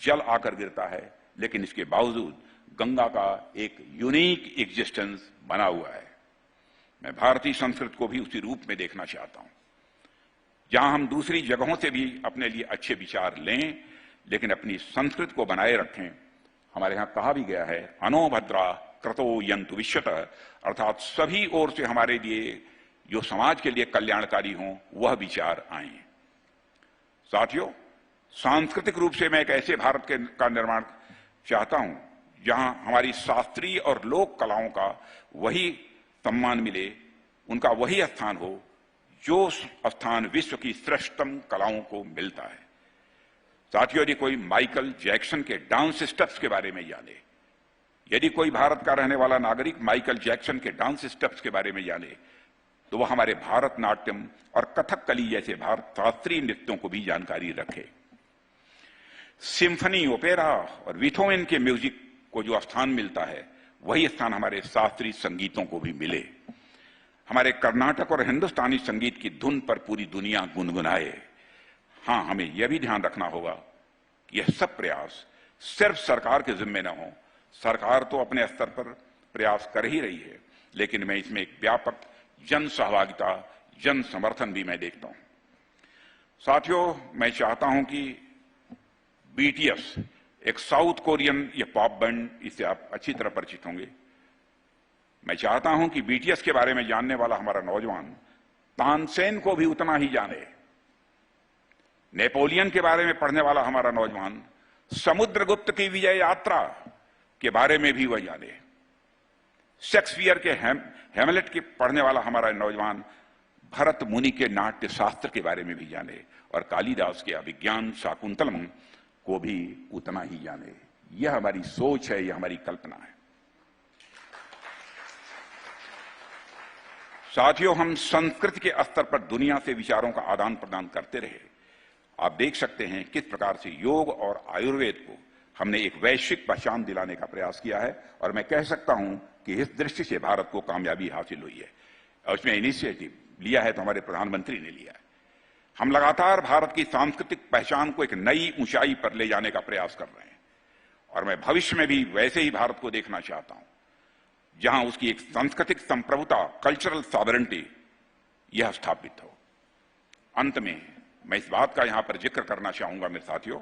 जल आकर गिरता है, लेकिन इसके बावजूद गंगा का एक यूनिक एग्जिस्टेंस बना हुआ है। मैं भारतीय संस्कृति को भी उसी रूप में देखना चाहता हूं, जहां हम दूसरी जगहों से भी अपने लिए अच्छे विचार लें, लेकिन अपनी संस्कृति को बनाए रखें। हमारे यहां कहा भी गया है, अनो भद्रा क्रतो यंतु विश्वतः, अर्थात सभी ओर से हमारे लिए जो समाज के लिए कल्याणकारी हों वह विचार आए। साथियों, सांस्कृतिक रूप से मैं एक ऐसे भारत का निर्माण चाहता हूं जहां हमारी शास्त्रीय और लोक कलाओं का वही सम्मान मिले, उनका वही स्थान हो जो स्थान विश्व की श्रेष्ठतम कलाओं को मिलता है। साथियों, यदि कोई माइकल जैक्सन के डांस स्टेप्स के बारे में जाने, यदि कोई भारत का रहने वाला नागरिक माइकल जैक्सन के डांस स्टेप्स के बारे में जाने, तो वह हमारे भारतनाट्यम और कथकली जैसे भारत शास्त्रीय नृत्यों को भी जानकारी रखे। सिम्फनी, ओपेरा और बीथोवन के म्यूजिक को जो स्थान मिलता है, वही स्थान हमारे शास्त्रीय संगीतों को भी मिले। हमारे कर्नाटक और हिंदुस्तानी संगीत की धुन पर पूरी दुनिया गुनगुनाए। हां, हमें यह भी ध्यान रखना होगा कि यह सब प्रयास सिर्फ सरकार के जिम्मे न हो। सरकार तो अपने स्तर पर प्रयास कर ही रही है, लेकिन मैं इसमें एक व्यापक जन सहभागिता, जन समर्थन भी मैं देखता हूं। साथियों, मैं चाहता हूं कि बीटीएस, एक साउथ कोरियन ये पॉप बैंड, इससे आप अच्छी तरह परिचित होंगे। मैं चाहता हूं कि बीटीएस के बारे में जानने वाला हमारा नौजवान तानसेन को भी उतना ही जाने। नेपोलियन के बारे में पढ़ने वाला हमारा नौजवान समुद्रगुप्त की विजय यात्रा के बारे में भी वह जाने। शेक्सपियर के हैमलेट के पढ़ने वाला हमारा नौजवान भरत मुनि के नाट्य शास्त्र के बारे में भी जाने, और कालिदास के अभिज्ञान शाकुंतलम को भी उतना ही जाने। यह हमारी सोच है, यह हमारी कल्पना है। साथियों, हम संस्कृति के स्तर पर दुनिया से विचारों का आदान प्रदान करते रहे। आप देख सकते हैं किस प्रकार से योग और आयुर्वेद को हमने एक वैश्विक पहचान दिलाने का प्रयास किया है और मैं कह सकता हूं कि इस दृष्टि से भारत को कामयाबी हासिल हुई है और उसमें इनिशिएटिव लिया है तो हमारे प्रधानमंत्री ने लिया है। हम लगातार भारत की सांस्कृतिक पहचान को एक नई ऊंचाई पर ले जाने का प्रयास कर रहे हैं और मैं भविष्य में भी वैसे ही भारत को देखना चाहता हूं जहां उसकी एक सांस्कृतिक संप्रभुता, कल्चरल सॉवरेंटी यह स्थापित हो। अंत में मैं इस बात का यहां पर जिक्र करना चाहूंगा मेरे साथियों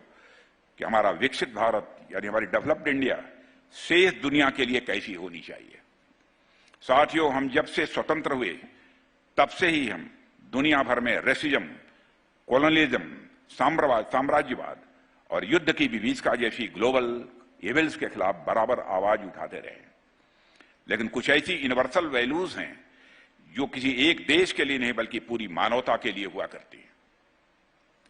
कि हमारा विकसित भारत यानी हमारी डेवलप्ड इंडिया शेष दुनिया के लिए कैसी होनी चाहिए। साथियों, हम जब से स्वतंत्र हुए तब से ही हम दुनिया भर में रेसिज्म, कॉलोनियलिज्म, साम्राज्यवाद और युद्ध की विभीषिका जैसी ग्लोबल इविल्स के खिलाफ बराबर आवाज उठाते रहे। लेकिन कुछ ऐसी यूनिवर्सल वैल्यूज हैं जो किसी एक देश के लिए नहीं बल्कि पूरी मानवता के लिए हुआ करती है।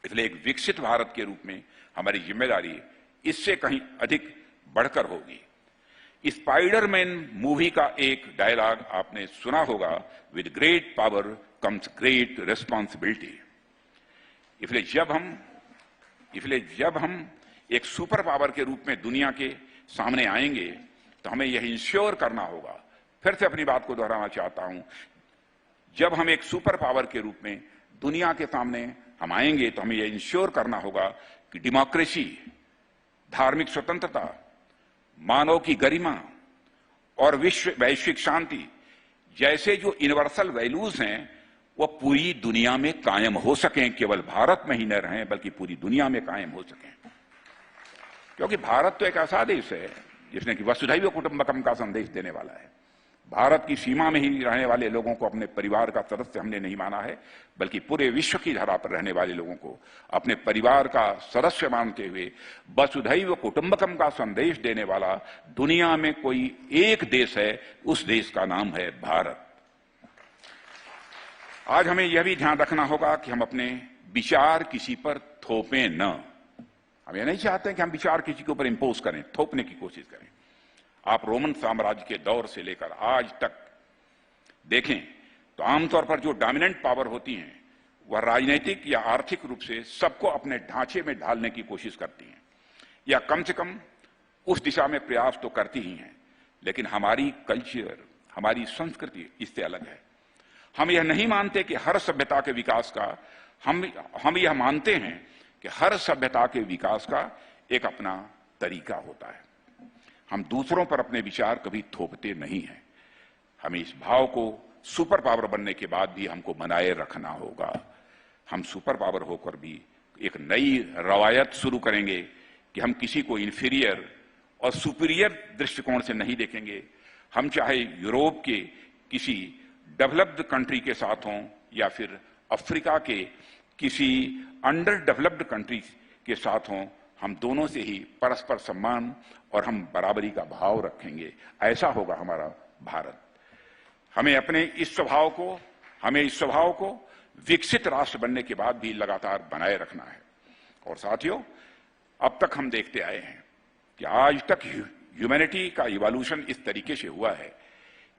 इसलिए एक विकसित भारत के रूप में हमारी जिम्मेदारी इससे कहीं अधिक बढ़कर होगी। स्पाइडरमैन मूवी का एक डायलॉग आपने सुना होगा, with great power comes great responsibility. इसलिए जब हम एक सुपर पावर के रूप में दुनिया के सामने आएंगे तो हमें यह इंश्योर करना होगा, फिर से अपनी बात को दोहराना चाहता हूं, जब हम एक सुपर पावर के रूप में दुनिया के सामने हम आएंगे तो हमें यह इंश्योर करना होगा कि डेमोक्रेसी, धार्मिक स्वतंत्रता, मानव की गरिमा और वैश्विक शांति जैसे जो यूनिवर्सल वैल्यूज हैं वो पूरी दुनिया में कायम हो सकें, केवल भारत में ही न रहें बल्कि पूरी दुनिया में कायम हो सकें। क्योंकि भारत तो एक ऐसा देश है जिसने कि वसुधैव कुटुंबकम का संदेश देने वाला है। भारत की सीमा में ही रहने वाले लोगों को अपने परिवार का सदस्य हमने नहीं माना है बल्कि पूरे विश्व की धरा पर रहने वाले लोगों को अपने परिवार का सदस्य मानते हुए वसुधैव कुटुंबकम का संदेश देने वाला दुनिया में कोई एक देश है, उस देश का नाम है भारत। आज हमें यह भी ध्यान रखना होगा कि हम अपने विचार किसी पर थोपें न। हम यह नहीं चाहते कि हम विचार किसी के ऊपर इंपोज करें, थोपने की कोशिश करें। आप रोमन साम्राज्य के दौर से लेकर आज तक देखें तो आमतौर पर जो डोमिनेंट पावर होती हैं वह राजनीतिक या आर्थिक रूप से सबको अपने ढांचे में ढालने की कोशिश करती हैं या कम से कम उस दिशा में प्रयास तो करती ही हैं। लेकिन हमारी कल्चर, हमारी संस्कृति इससे अलग है। हम यह नहीं मानते कि हर सभ्यता के विकास का हम यह मानते हैं कि हर सभ्यता के विकास का एक अपना तरीका होता है। हम दूसरों पर अपने विचार कभी थोपते नहीं हैं। हमें इस भाव को सुपर पावर बनने के बाद भी हमको बनाए रखना होगा। हम सुपर पावर होकर भी एक नई रवायत शुरू करेंगे कि हम किसी को इंफीरियर और सुपीरियर दृष्टिकोण से नहीं देखेंगे। हम चाहे यूरोप के किसी डेवलप्ड कंट्री के साथ हों या फिर अफ्रीका के किसी अंडर डेवलप्ड कंट्री के साथ हों, हम दोनों से ही परस्पर सम्मान और हम बराबरी का भाव रखेंगे। ऐसा होगा हमारा भारत। हमें इस स्वभाव को विकसित राष्ट्र बनने के बाद भी लगातार बनाए रखना है। और साथियों, अब तक हम देखते आए हैं कि आज तक ह्यूमैनिटी का इवोल्यूशन इस तरीके से हुआ है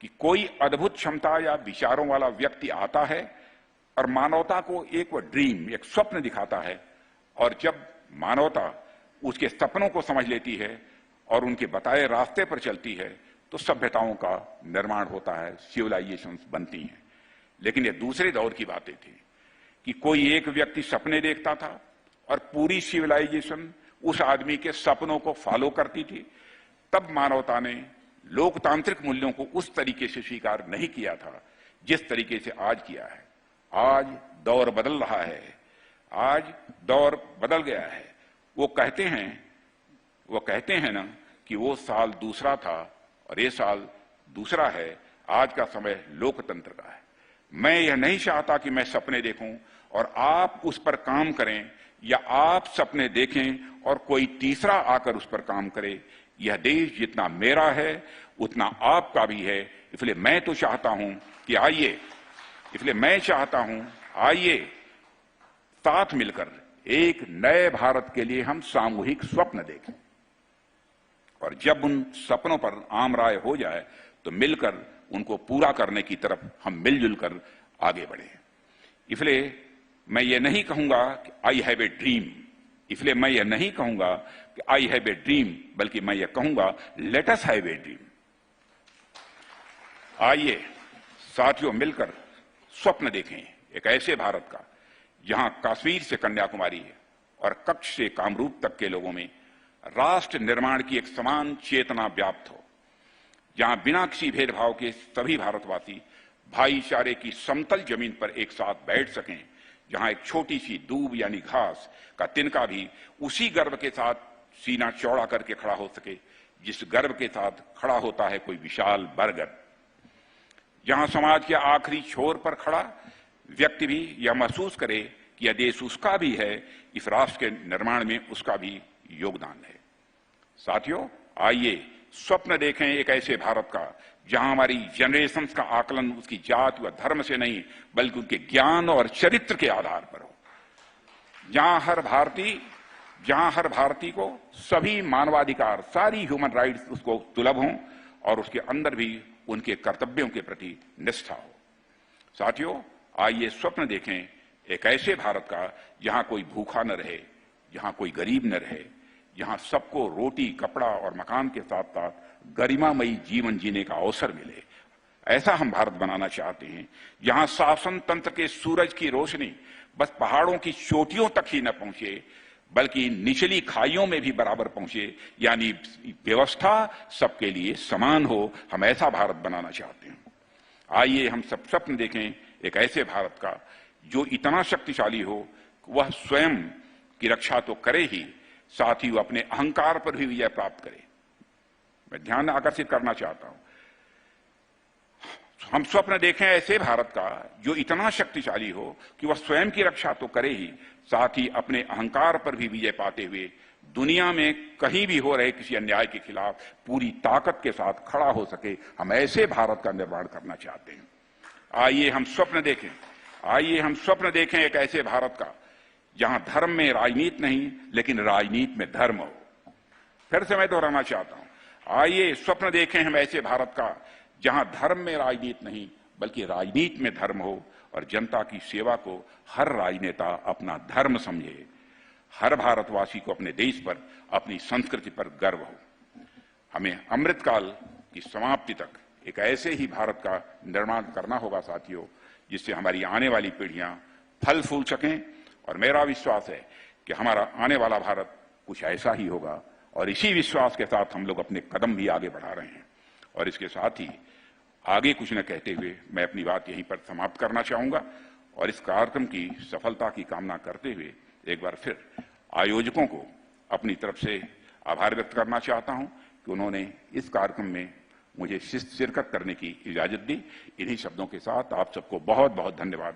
कि कोई अद्भुत क्षमता या विचारों वाला व्यक्ति आता है और मानवता को एक ड्रीम, एक स्वप्न दिखाता है, और जब मानवता उसके सपनों को समझ लेती है और उनके बताए रास्ते पर चलती है तो सभ्यताओं का निर्माण होता है, सिविलाइजेशंस बनती हैं। लेकिन ये दूसरे दौर की बातें थी कि कोई एक व्यक्ति सपने देखता था और पूरी सिविलाइजेशन उस आदमी के सपनों को फॉलो करती थी। तब मानवता ने लोकतांत्रिक मूल्यों को उस तरीके से स्वीकार नहीं किया था जिस तरीके से आज किया है। आज दौर बदल रहा है, आज दौर बदल गया है। वो कहते हैं ना कि वो साल दूसरा था और ये साल दूसरा है। आज का समय लोकतंत्र का है। मैं यह नहीं चाहता कि मैं सपने देखूं और आप उस पर काम करें या आप सपने देखें और कोई तीसरा आकर उस पर काम करे। यह देश जितना मेरा है उतना आपका भी है। इसलिए मैं तो चाहता हूं कि आइए साथ मिलकर एक नए भारत के लिए हम सामूहिक स्वप्न देखें और जब उन सपनों पर आम राय हो जाए तो मिलकर उनको पूरा करने की तरफ हम मिलजुल कर आगे बढ़े। इसलिए मैं ये नहीं कहूंगा कि आई हैव ए ड्रीम, इसलिए मैं ये नहीं कहूंगा कि आई हैव ए ड्रीम, बल्कि मैं ये कहूंगा let us have a dream. आइए साथियों मिलकर स्वप्न देखें एक ऐसे भारत का जहां कश्मीर से कन्याकुमारी है और कच्छ से कामरूप तक के लोगों में राष्ट्र निर्माण की एक समान चेतना व्याप्त हो, जहां बिना किसी भेदभाव के सभी भारतवासी भाईचारे की समतल जमीन पर एक साथ बैठ सकें, जहां एक छोटी सी दूब यानी घास का तिनका भी उसी गर्व के साथ सीना चौड़ा करके खड़ा हो सके जिस गर्व के साथ खड़ा होता है कोई विशाल बरगद, जहां समाज के आखिरी छोर पर खड़ा व्यक्ति भी यह महसूस करे कि यह देश उसका भी है, इस राष्ट्र के निर्माण में उसका भी योगदान है। साथियों, आइए स्वप्न देखें एक ऐसे भारत का जहां हमारी जनरेशंस का आकलन उसकी जाति व धर्म से नहीं बल्कि उनके ज्ञान और चरित्र के आधार पर हो, जहां हर भारतीय को सभी मानवाधिकार, सारी ह्यूमन राइट्स उसको सुलभ हों और उसके अंदर भी उनके कर्तव्यों के प्रति निष्ठा हो। साथियों, आइए स्वप्न देखें एक ऐसे भारत का जहां कोई भूखा न रहे, जहां कोई गरीब न रहे, जहां सबको रोटी, कपड़ा और मकान के साथ साथ गरिमामयी जीवन जीने का अवसर मिले। ऐसा हम भारत बनाना चाहते हैं जहां शासन तंत्र के सूरज की रोशनी बस पहाड़ों की चोटियों तक ही न पहुंचे बल्कि निचली खाइयों में भी बराबर पहुंचे, यानी व्यवस्था सबके लिए समान हो। हम ऐसा भारत बनाना चाहते हैं। आइए हम सब स्वप्न देखें एक ऐसे भारत का जो इतना शक्तिशाली हो वह स्वयं की रक्षा तो करे ही, साथ ही वह अपने अहंकार पर भी विजय प्राप्त करे। मैं ध्यान आकर्षित करना चाहता हूं, हम स्वप्न देखें ऐसे भारत का जो इतना शक्तिशाली हो कि वह स्वयं की रक्षा तो करे ही, साथ ही अपने अहंकार पर भी विजय पाते हुए दुनिया में कहीं भी हो रहे किसी अन्याय के खिलाफ पूरी ताकत के साथ खड़ा हो सके। हम ऐसे भारत का निर्माण करना चाहते हैं। आइए हम स्वप्न देखें एक ऐसे भारत का जहां धर्म में राजनीति नहीं लेकिन राजनीति में धर्म हो। फिर से मैं दोहराना चाहता हूं, आइए स्वप्न देखें हम ऐसे भारत का जहां धर्म में राजनीति नहीं बल्कि राजनीति में धर्म हो और जनता की सेवा को हर राजनेता अपना धर्म समझे, हर भारतवासी को अपने देश पर, अपनी संस्कृति पर गर्व हो। हमें अमृतकाल की समाप्ति तक एक ऐसे ही भारत का निर्माण करना होगा साथियों, जिससे हमारी आने वाली पीढ़ियां फल फूल सकें। और मेरा विश्वास है कि हमारा आने वाला भारत कुछ ऐसा ही होगा और इसी विश्वास के साथ हम लोग अपने कदम भी आगे बढ़ा रहे हैं। और इसके साथ ही आगे कुछ न कहते हुए मैं अपनी बात यहीं पर समाप्त करना चाहूंगा और इस कार्यक्रम की सफलता की कामना करते हुए एक बार फिर आयोजकों को अपनी तरफ से आभार व्यक्त करना चाहता हूं कि उन्होंने इस कार्यक्रम में मुझे शिरकत करने की इजाजत दी। इन्हीं शब्दों के साथ आप सबको बहुत बहुत धन्यवाद।